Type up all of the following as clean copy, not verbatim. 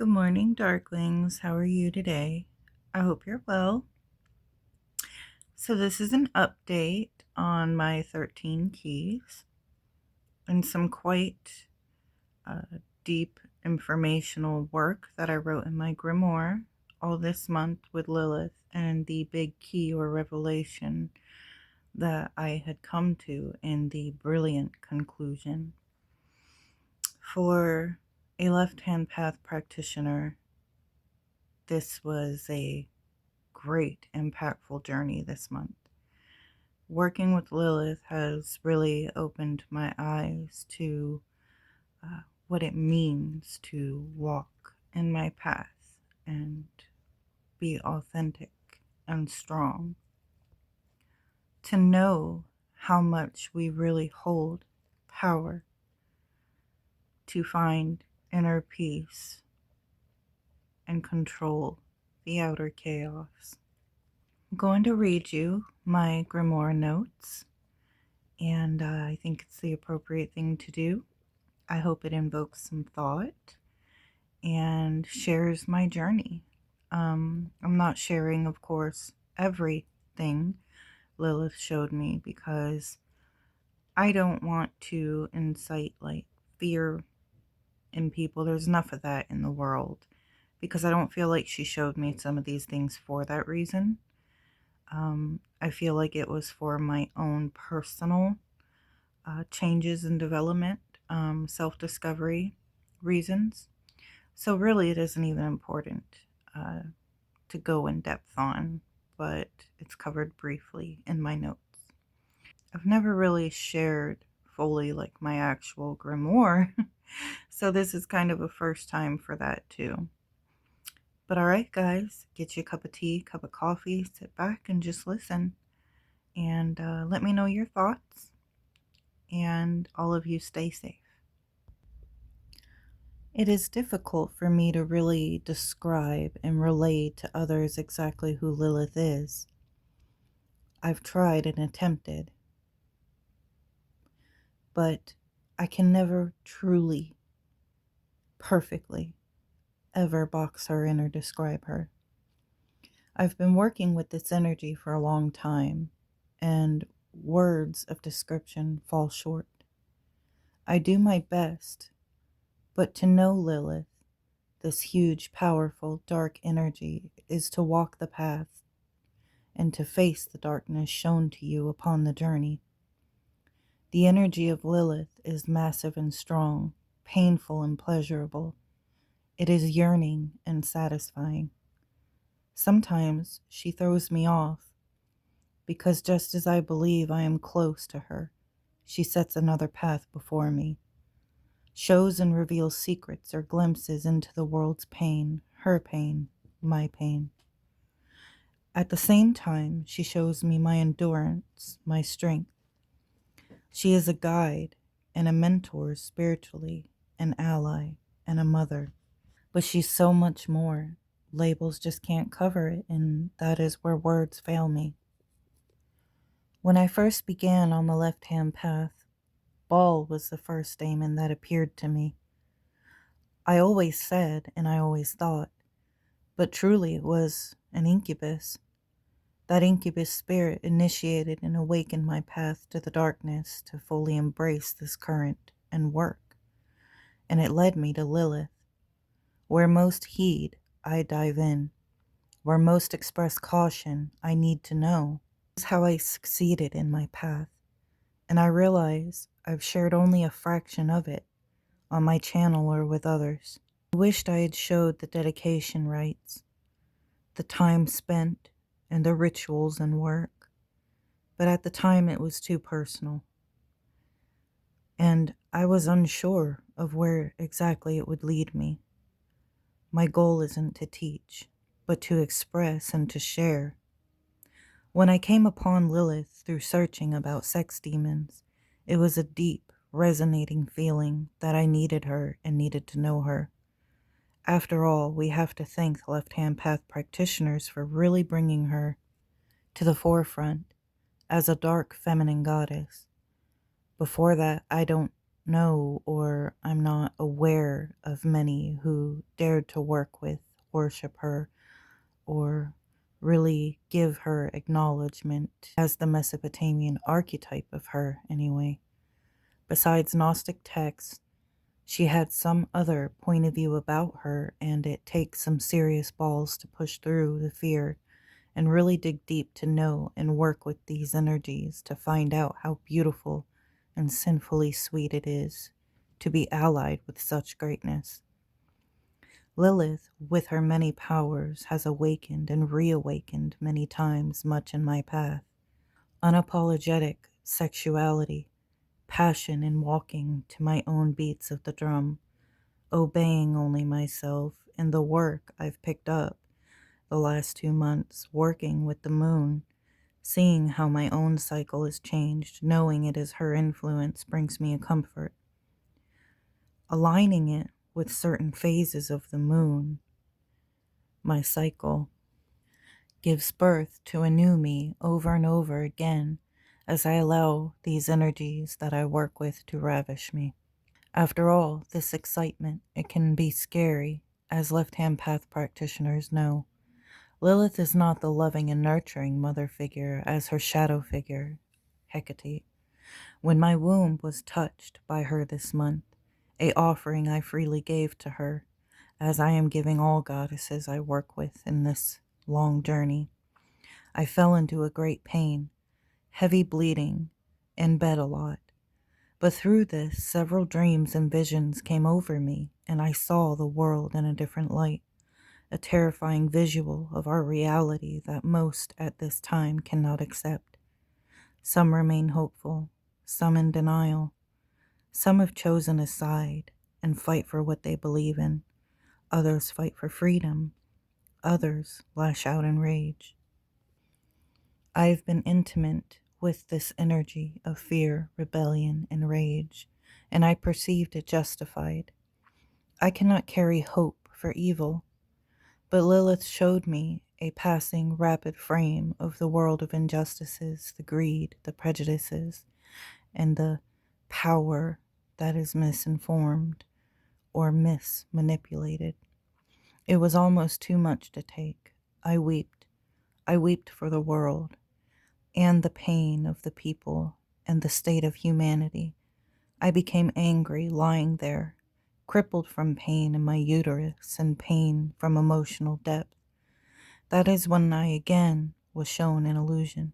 Good morning, Darklings. How are you today? I hope you're well. So, this is an update on my 13 keys and some quite deep informational work that I wrote in my grimoire all this month with Lilith and the big key or revelation that I had come to in the brilliant conclusion. For a left hand path practitioner, this was a great, impactful journey this month. Working with Lilith has really opened my eyes to what it means to walk in my path and be authentic and strong. To know how much we really hold power to find inner peace and control the outer chaos. I'm going to read you my grimoire notes, and I think it's the appropriate thing to do. I hope it invokes some thought and shares my journey. I'm not sharing, of course, everything Lilith showed me because I don't want to incite like fear in people. There's enough of that in the world because I don't feel like she showed me some of these things for that reason. I feel like it was for my own personal changes and development, self discovery reasons. So, really, it isn't even important uh, to go in depth on, but it's covered briefly in my notes. I've never really shared fully like my actual grimoire, so this is kind of a first time for that too. But alright, guys, get you a cup of tea, cup of coffee, sit back and just listen. And let me know your thoughts. And all of you stay safe. It is difficult for me to really describe and relate to others exactly who Lilith is. I've tried and attempted, but I can never truly, perfectly, ever box her in or describe her. I've been working with this energy for a long time, and words of description fall short. I do my best, but to know Lilith, this huge, powerful, dark energy, is to walk the path and to face the darkness shown to you upon the journey. The energy of Lilith is massive and strong, painful and pleasurable. It is yearning and satisfying. Sometimes she throws me off, because just as I believe I am close to her, she sets another path before me, shows and reveals secrets or glimpses into the world's pain, her pain, my pain. At the same time, she shows me my endurance, my strength. She is a guide and a mentor spiritually, an ally and a mother. But she's so much more. Labels just can't cover it, and that is where words fail me. When I first began on the left-hand path, Baal was the first daemon that appeared to me. I always said, and I always thought, but truly it was an incubus. That incubus spirit initiated and awakened my path to the darkness to fully embrace this current and work. And it led me to Lilith. Where most heed, I dive in. Where most express caution, I need to know. This is how I succeeded in my path. And I realize I've shared only a fraction of it on my channel or with others. I wished I had showed the dedication rites, the time spent, and the rituals and work. But at the time it was too personal. And I was unsure of where exactly it would lead me. My goal isn't to teach, but to express and to share. When I came upon Lilith through searching about sex demons, it was a deep, resonating feeling that I needed her and needed to know her. After all, we have to thank left-hand path practitioners for really bringing her to the forefront as a dark feminine goddess. Before that, I don't know or I'm not aware of many who dared to work with, worship her, or really give her acknowledgement as the Mesopotamian archetype of her, anyway. Besides Gnostic texts, she had some other point of view about her, and it takes some serious balls to push through the fear and really dig deep to know and work with these energies to find out how beautiful and sinfully sweet it is to be allied with such greatness. Lilith, with her many powers, has awakened and reawakened many times much in my path. Unapologetic sexuality, passion in walking to my own beats of the drum, obeying only myself, and the work I've picked up the last 2 months, working with the moon, seeing how my own cycle has changed, knowing it is her influence brings me a comfort. Aligning it with certain phases of the moon, my cycle, gives birth to a new me over and over again as I allow these energies that I work with to ravish me. After all, this excitement, it can be scary, as left-hand path practitioners know. Lilith is not the loving and nurturing mother figure as her shadow figure, Hecate. When my womb was touched by her this month, a offering I freely gave to her, as I am giving all goddesses I work with in this long journey, I fell into a great pain, heavy bleeding, in bed a lot. But through this, several dreams and visions came over me, and I saw the world in a different light, a terrifying visual of our reality that most at this time cannot accept. Some remain hopeful, some in denial. Some have chosen a side and fight for what they believe in. Others fight for freedom. Others lash out in rage. I have been intimate with this energy of fear, rebellion, and rage, and I perceived it justified. I cannot carry hope for evil, but Lilith showed me a passing, rapid frame of the world of injustices, the greed, the prejudices, and the power that is misinformed or mismanipulated. It was almost too much to take. I wept. I wept for the world and the pain of the people and the state of humanity. I became angry lying there, crippled from pain in my uterus and pain from emotional depth. That is when I again was shown an illusion.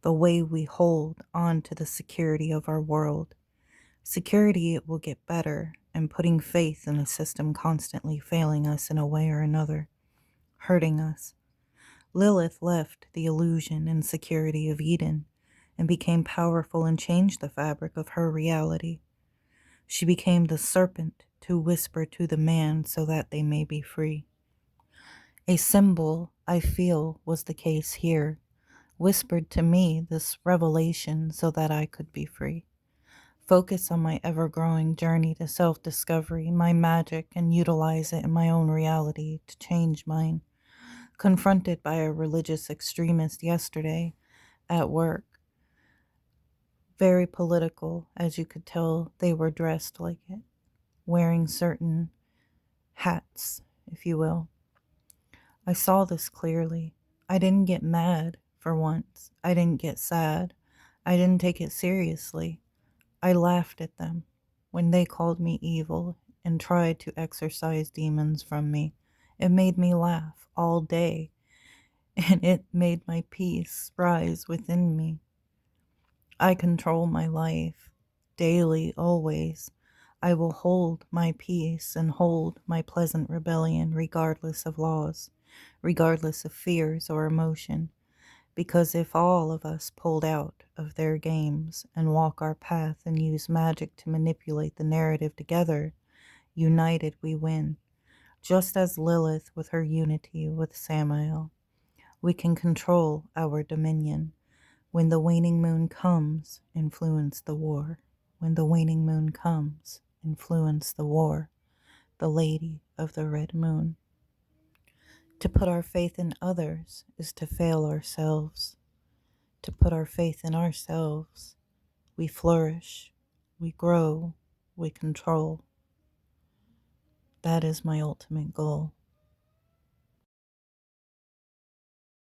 The way we hold on to the security of our world. Security, it will get better, and putting faith in the system constantly failing us in a way or another, hurting us. Lilith left the illusion and security of Eden and became powerful and changed the fabric of her reality. She became the serpent to whisper to the man so that they may be free. A symbol, I feel, was the case here, whispered to me this revelation so that I could be free. Focus on my ever-growing journey to self-discovery, my magic, and utilize it in my own reality to change mine. Confronted by a religious extremist yesterday at work, very political, as you could tell they were dressed like it, wearing certain hats, if you will. I saw this clearly. I didn't get mad for once. I didn't get sad. I didn't take it seriously. I laughed at them when they called me evil and tried to exorcise demons from me. It made me laugh all day, and it made my peace rise within me. I control my life daily, always. I will hold my peace and hold my pleasant rebellion regardless of laws, regardless of fears or emotion. Because if all of us pulled out of their games and walk our path and use magic to manipulate the narrative together, united we win. Just as Lilith with her unity with Samael, we can control our dominion. When the waning moon comes, influence the war. When the waning moon comes, influence the war. The Lady of the Red Moon. To put our faith in others is to fail ourselves. To put our faith in ourselves, we flourish, we grow, we control. That is my ultimate goal.